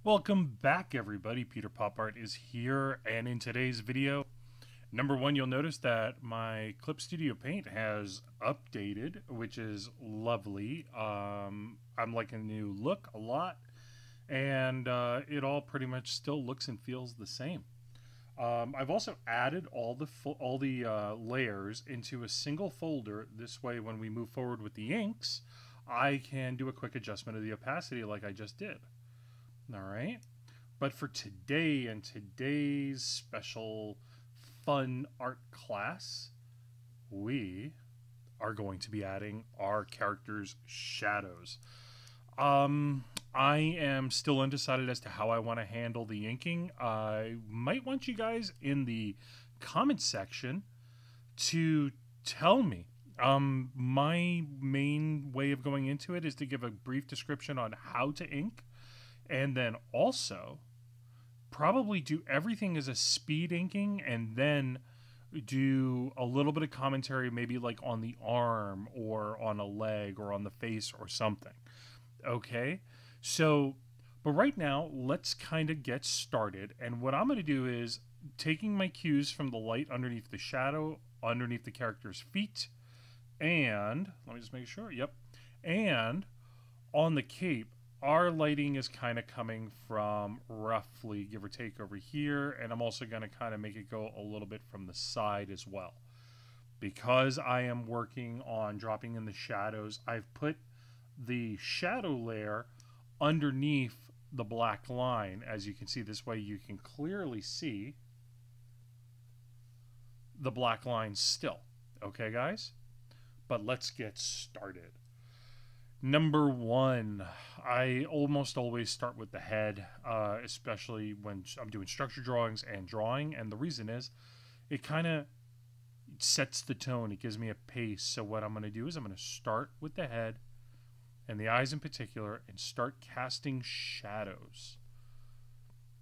Welcome back, everybody. Peter Pop Art is here, and in today's video, number one, you'll notice that my Clip Studio Paint has updated, which is lovely. I'm liking the new look a lot, and it all pretty much still looks and feels the same. I've also added all the layers into a single folder. This way, when we move forward with the inks, I can do a quick adjustment of the opacity like I just did. All right. But for today and today's special fun art class, we are going to be adding our characters' shadows. I am still undecided as to how I want to handle the inking. I might want you guys in the comment section to tell me. My main way of going into it is to give a brief description on how to ink, and then also probably do everything as a speed inking, and then do a little bit of commentary, maybe like on the arm or on a leg or on the face or something. Okay, so but right now let's kind of get started, and what I'm going to do is taking my cues from the light underneath the shadow, underneath the character's feet, and let me just make sure, yep, and on the cape, our lighting is kind of coming from roughly, give or take, over here, and I'm also going to kind of make it go a little bit from the side as well. Because I am working on dropping in the shadows, I've put the shadow layer underneath the black line. As you can see, this way you can clearly see the black line still. Okay, guys? But let's get started. Number one, I almost always start with the head, especially when I'm doing structure drawings and drawing. And the reason is it kind of sets the tone. It gives me a pace. So what I'm going to do is I'm going to start with the head and the eyes in particular and start casting shadows.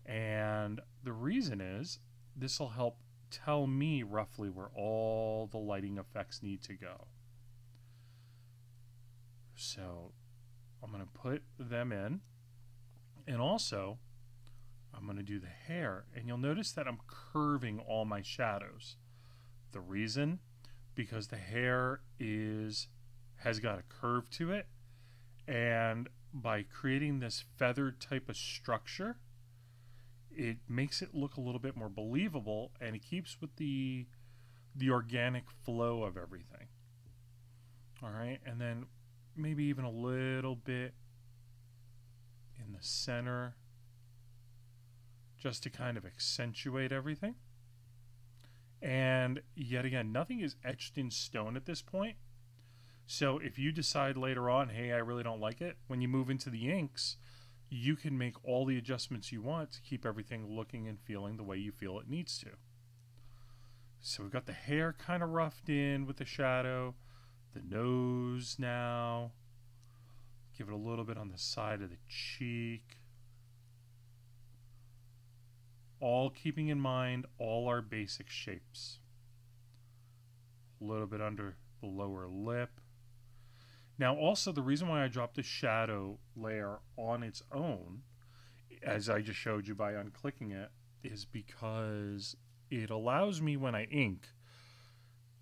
And the reason is this will help tell me roughly where all the lighting effects need to go. So I'm going to put them in, and also I'm going to do the hair, and you'll notice that I'm curving all my shadows. The reason, because the hair has got a curve to it, and by creating this feathered type of structure, it makes it look a little bit more believable, and it keeps with the organic flow of everything. All right, and then maybe even a little bit in the center, just to kind of accentuate everything. And yet again, nothing is etched in stone at this point. So if you decide later on, hey, I really don't like it, when you move into the inks, you can make all the adjustments you want to keep everything looking and feeling the way you feel it needs to. So we've got the hair kind of roughed in with the shadow, the nose now. Give it a little bit on the side of the cheek. All keeping in mind all our basic shapes. A little bit under the lower lip. Now also the reason why I dropped the shadow layer on its own, as I just showed you by unclicking it, is because it allows me when I ink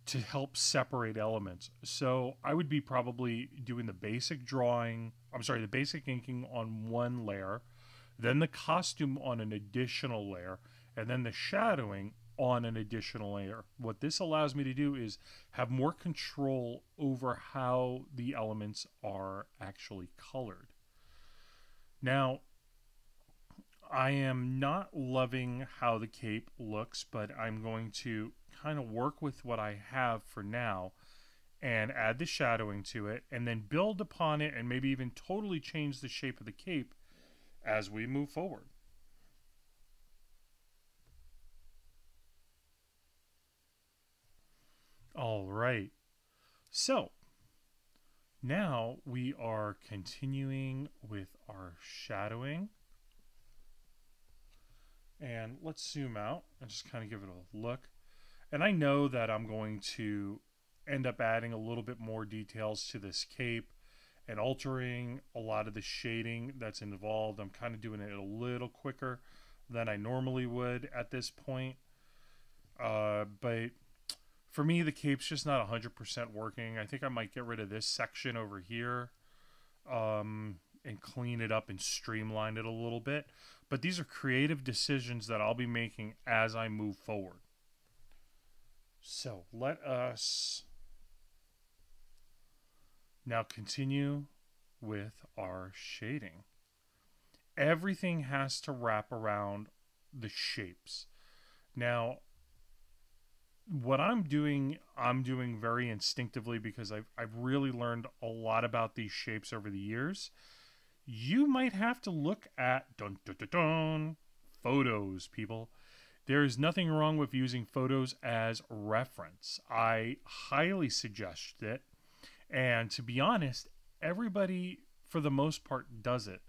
to help separate elements. So I would be probably doing the basic the basic inking on one layer, then the costume on an additional layer, and then the shadowing on an additional layer. What this allows me to do is have more control over how the elements are actually colored. Now, I am not loving how the cape looks, but I'm going to kind of work with what I have for now and add the shadowing to it, and then build upon it, and maybe even totally change the shape of the cape as we move forward. All right. So now we are continuing with our shadowing. And let's zoom out and just kind of give it a look. And I know that I'm going to end up adding a little bit more details to this cape and altering a lot of the shading that's involved. I'm kind of doing it a little quicker than I normally would at this point. But for me, the cape's just not 100% working. I think I might get rid of this section over here and clean it up and streamline it a little bit. But these are creative decisions that I'll be making as I move forward. So let us now continue with our shading. Everything has to wrap around the shapes. Now, what I'm doing very instinctively because I've really learned a lot about these shapes over the years. You might have to look at photos, people. There is nothing wrong with using photos as reference. I highly suggest it. And to be honest, everybody, for the most part, does it.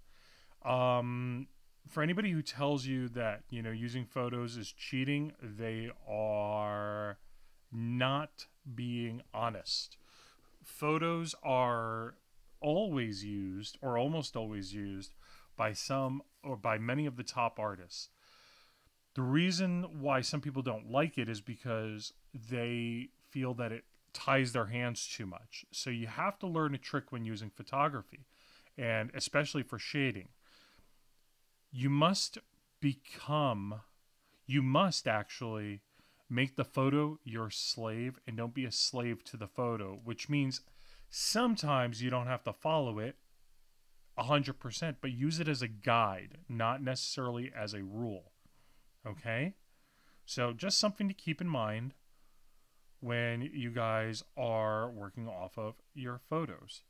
For anybody who tells you that, using photos is cheating, they are not being honest. Photos are always used, or almost always used, by some or by many of the top artists. The reason why some people don't like it is because they feel that it ties their hands too much. So you have to learn a trick when using photography, and especially for shading. You must actually make the photo your slave and don't be a slave to the photo, which means sometimes you don't have to follow it 100%, but use it as a guide, not necessarily as a rule. Okay? So just something to keep in mind when you guys are working off of your photos.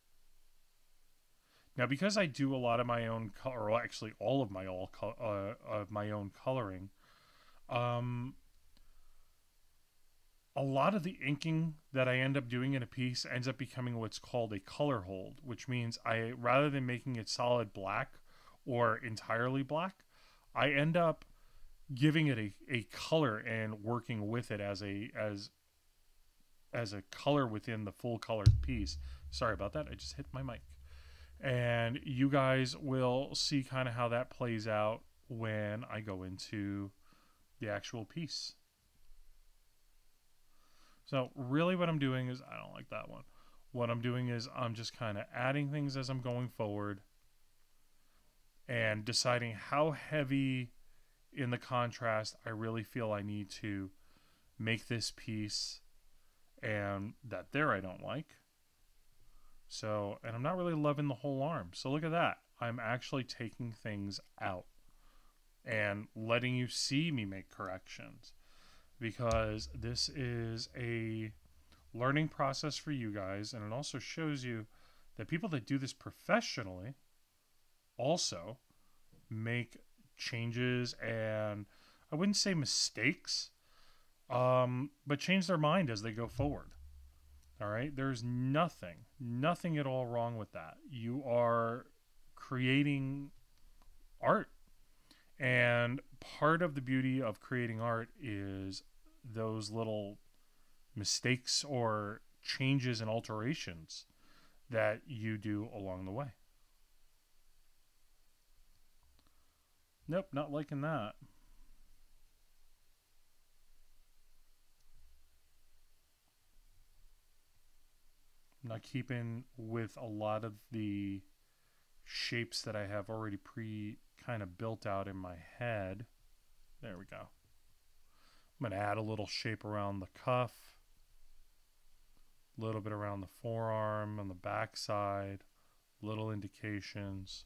Now, because I do a lot of my own, or actually all of my own coloring, a lot of the inking that I end up doing in a piece ends up becoming what's called a color hold, which means rather than making it solid black or entirely black, I end up giving it a color and working with it as a color within the full colored piece. Sorry about that. I just hit my mic. And you guys will see kind of how that plays out when I go into the actual piece. So really what I'm doing is, I don't like that one. What I'm doing is I'm just kind of adding things as I'm going forward and deciding how heavy in the contrast I really feel I need to make this piece, and that there I don't like. So, and I'm not really loving the whole arm. So look at that. I'm actually taking things out and letting you see me make corrections, because this is a learning process for you guys. And it also shows you that people that do this professionally also make changes, and I wouldn't say mistakes, but change their mind as they go forward. All right, there's nothing at all wrong with that. You are creating art, and part of the beauty of creating art is those little mistakes or changes and alterations that you do along the way. Nope, not liking that. I'm not keeping with a lot of the shapes that I have already kind of built out in my head. There we go. I'm going to add a little shape around the cuff, a little bit around the forearm on the back side, little indications.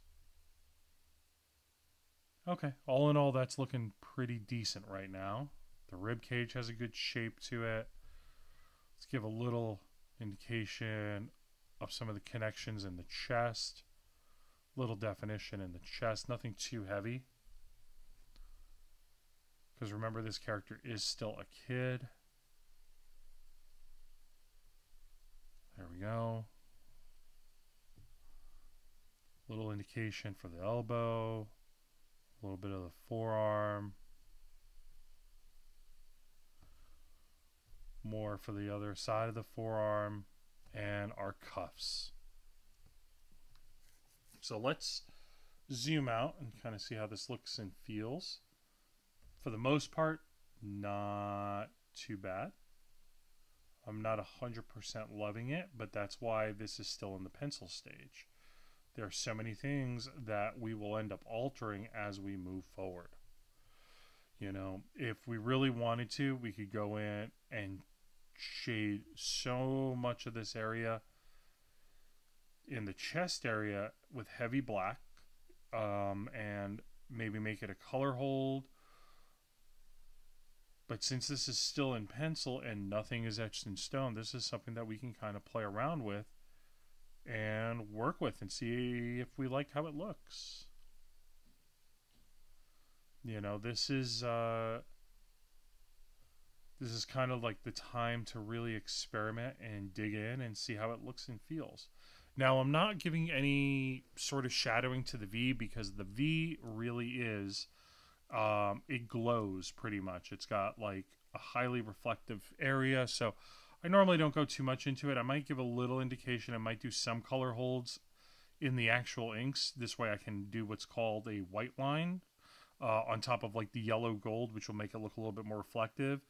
Okay, all in all, that's looking pretty decent right now. The rib cage has a good shape to it. Let's give a little indication of some of the connections in the chest. Little definition in the chest, nothing too heavy. Because remember, this character is still a kid. There we go. Little indication for the elbow. A little bit of the forearm. More for the other side of the forearm. And our cuffs. So let's zoom out and kind of see how this looks and feels. For the most part, not too bad. I'm not 100% loving it, but that's why this is still in the pencil stage. There are so many things that we will end up altering as we move forward. You know, if we really wanted to, we could go in and shade so much of this area in the chest area with heavy black, and maybe make it a color hold. But since this is still in pencil and nothing is etched in stone, this is something that we can kind of play around with and work with and see if we like how it looks. You know, this is kind of like the time to really experiment and dig in and see how it looks and feels. Now, I'm not giving any sort of shadowing to the V, because the V really is, it glows pretty much. It's got like a highly reflective area, so I normally don't go too much into it. I might give a little indication. I might do some color holds in the actual inks. This way I can do what's called a white line on top of like the yellow gold, which will make it look a little bit more reflective.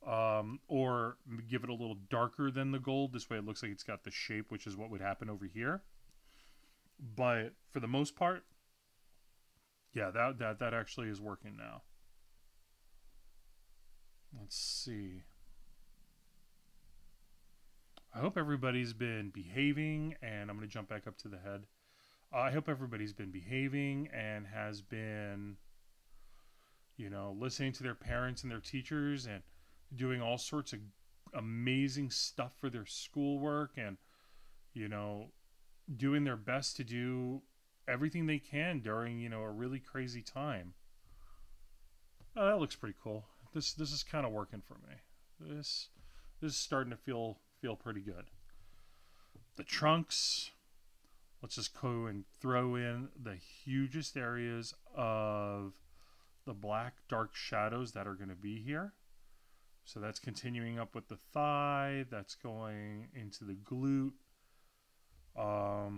Or give it a little darker than the gold. This way it looks like it's got the shape, which is what would happen over here. But for the most part, yeah, that actually is working now. Let's see. I hope everybody's been behaving, and I'm going to jump back up to the head. I hope everybody's been behaving and has been, you know, listening to their parents and their teachers and doing all sorts of amazing stuff for their schoolwork, and, you know, doing their best to do everything they can during, you know, a really crazy time. Oh, that looks pretty cool. This is kind of working for me. This is starting to feel pretty good. The trunks, let's just go and throw in the hugest areas of the black dark shadows that are going to be here. So that's continuing up with the thigh, that's going into the glute. All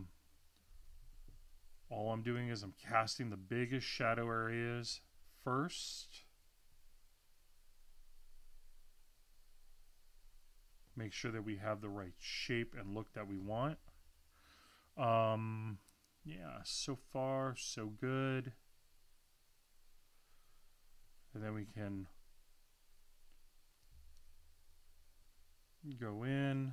I'm doing is I'm casting the biggest shadow areas first. Make sure that we have the right shape and look that we want. Yeah, so far so good. And then we can go in,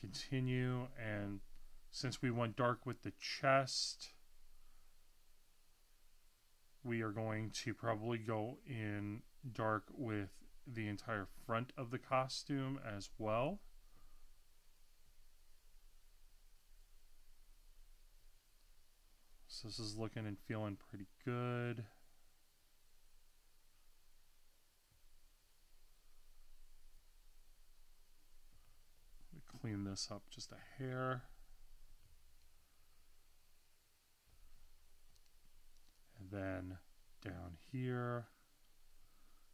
continue, and since we went dark with the chest, we are going to probably go in dark with the entire front of the costume as well. So this is looking and feeling pretty good. Clean this up just a hair. And then down here,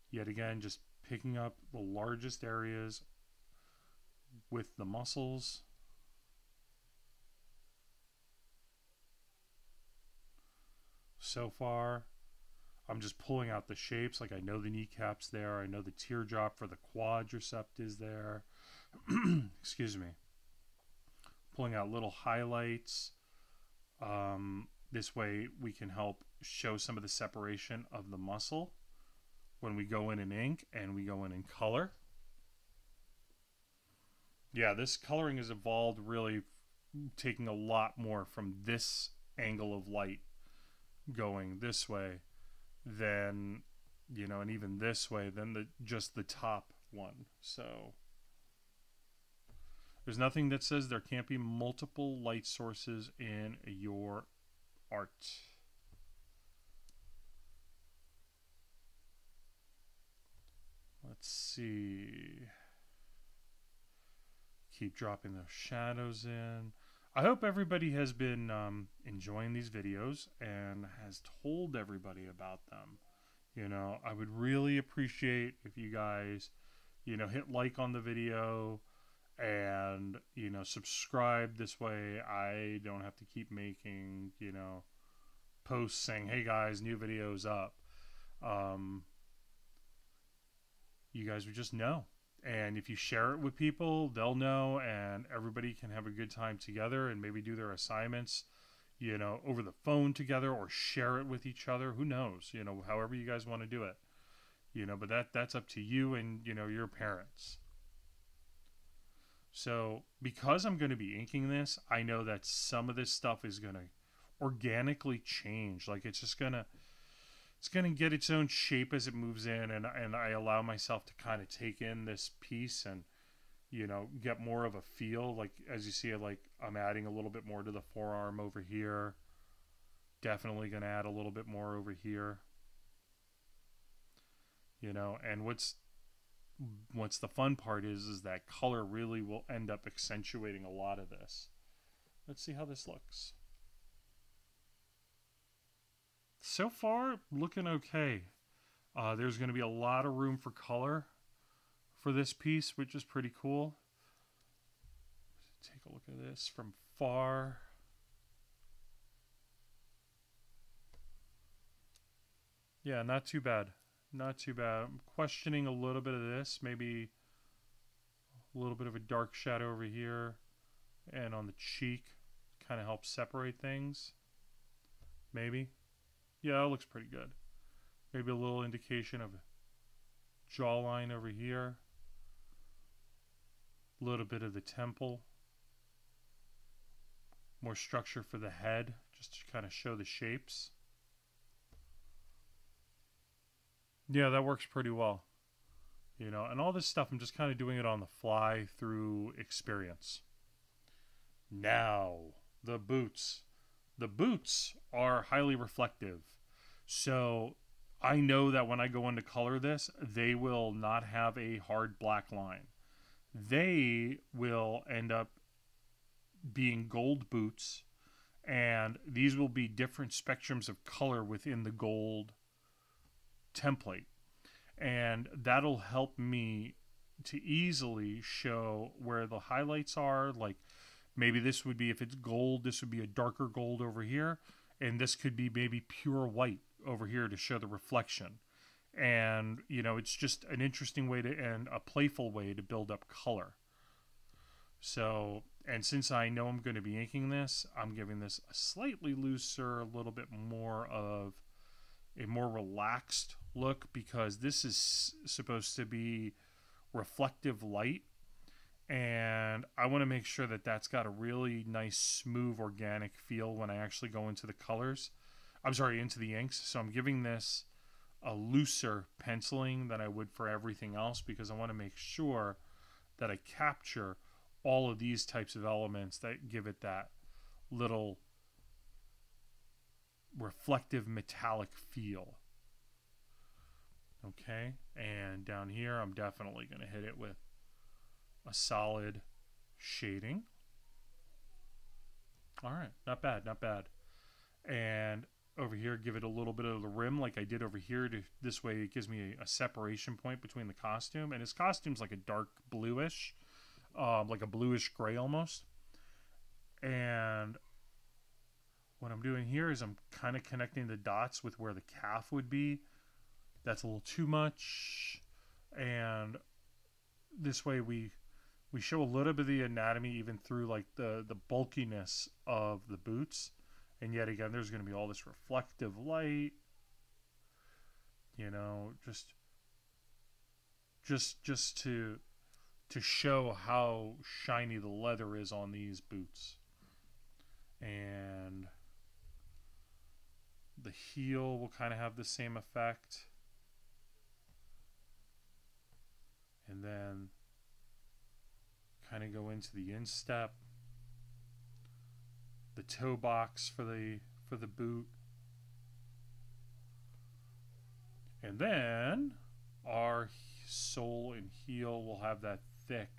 yet again, just picking up the largest areas with the muscles. So far, I'm just pulling out the shapes. Like, I know the kneecap's there. I know the teardrop for the quadricep is there. Excuse me. Pulling out little highlights. This way we can help show some of the separation of the muscle when we go in and ink and we go in color. Yeah, this coloring has evolved, really taking a lot more from this angle of light going this way than, you know, and even this way than just the top one. So there's nothing that says there can't be multiple light sources in your art. Let's see. Keep dropping those shadows in. I hope everybody has been enjoying these videos and has told everybody about them. You know, I would really appreciate if you guys, you know, hit like on the video and, you know, subscribe. This way I don't have to keep making, you know, posts saying, hey guys, new videos up. You guys would just know. And if you share it with people, they'll know, and everybody can have a good time together and maybe do their assignments, you know, over the phone together, or share it with each other. Who knows, you know, however you guys want to do it, you know, but that's up to you and, you know, your parents. So because I'm going to be inking this, I know that some of this stuff is going to organically change. Like it's going to get its own shape as it moves in, and I allow myself to kind of take in this piece and, you know, get more of a feel. Like as you see, like I'm adding a little bit more to the forearm over here. Definitely going to add a little bit more over here. You know, and what's the fun part is that color really will end up accentuating a lot of this. Let's see how this looks. So far, looking okay. There's going to be a lot of room for color for this piece, which is pretty cool. Take a look at this from far. Yeah, not too bad. Not too bad. I'm questioning a little bit of this. Maybe a little bit of a dark shadow over here and on the cheek. Kind of helps separate things. Maybe. Yeah, it looks pretty good. Maybe a little indication of jawline over here. A little bit of the temple. More structure for the head, just to kind of show the shapes. Yeah, that works pretty well. You know, and all this stuff, I'm just kind of doing it on the fly through experience. Now, the boots. The boots are highly reflective. So I know that when I go in to color this, they will not have a hard black line. They will end up being gold boots, and these will be different spectrums of color within the gold template. And that'll help me to easily show where the highlights are. Like maybe this would be, if it's gold, this would be a darker gold over here, and this could be maybe pure white over here to show the reflection. And, you know, it's just an interesting way to, and a playful way to build up color. So, and since I know I'm going to be inking this, I'm giving this a slightly looser, a little bit more of a more relaxed look, because this is supposed to be reflective light. And I want to make sure that that's got a really nice, smooth, organic feel when I actually go into the colors. I'm sorry, into the inks. So I'm giving this a looser penciling than I would for everything else, because I want to make sure that I capture all of these types of elements that give it that little reflective metallic feel. Okay, and down here I'm definitely going to hit it with a solid shading. All right, not bad, not bad. And over here, give it a little bit of the rim like I did over here. This way it gives me a separation point between the costume. And his costume's like a dark bluish, like a bluish gray almost. And what I'm doing here is I'm kind of connecting the dots with where the calf would be. That's a little too much. And this way we show a little bit of the anatomy even through like the bulkiness of the boots. And yet again, there's going to be all this reflective light, you know, just to show how shiny the leather is on these boots. And the heel will kind of have the same effect. And then kind of go into the instep. The toe box for the boot. And then our sole and heel will have that thick,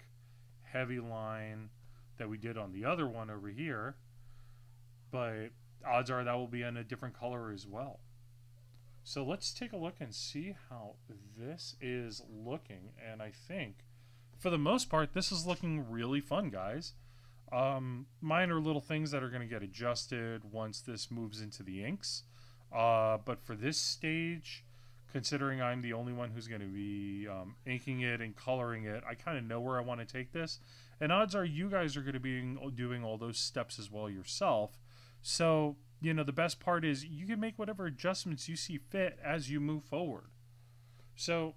heavy line that we did on the other one over here. But odds are that will be in a different color as well. So let's take a look and see how this is looking. And I think for the most part, this is looking really fun, guys. Minor little things that are going to get adjusted once this moves into the inks. But for this stage, considering I'm the only one who's going to be inking it and coloring it, I kind of know where I want to take this. And odds are you guys are going to be doing all those steps as well yourself. So, you know, the best part is you can make whatever adjustments you see fit as you move forward. So,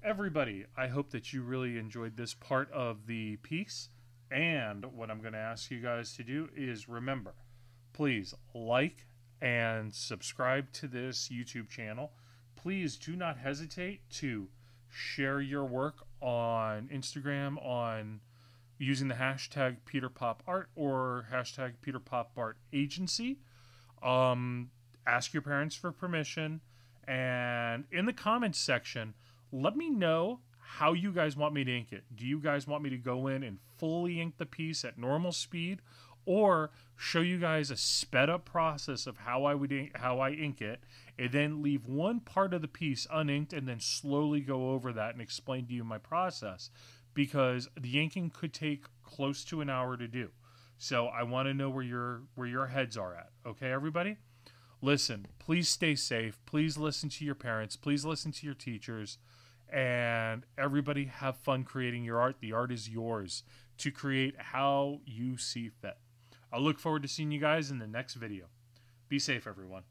everybody, I hope that you really enjoyed this part of the piece. And what I'm going to ask you guys to do is remember, please like and subscribe to this YouTube channel. Please do not hesitate to share your work on Instagram on using the hashtag PeterPopArt or hashtag PeterPopArtAgency. Ask your parents for permission. And in the comments section, let me know how you guys want me to ink it. Do you guys want me to go in and fully ink the piece at normal speed, or show you guys a sped up process of how I ink it, and then leave one part of the piece uninked and then slowly go over that and explain to you my process? Because the inking could take close to an hour to do. So I want to know where your heads are at. Okay, everybody? Listen, please stay safe. Please listen to your parents. Please listen to your teachers. And everybody have fun creating your art. The art is yours to create how you see fit. I look forward to seeing you guys in the next video. Be safe, everyone.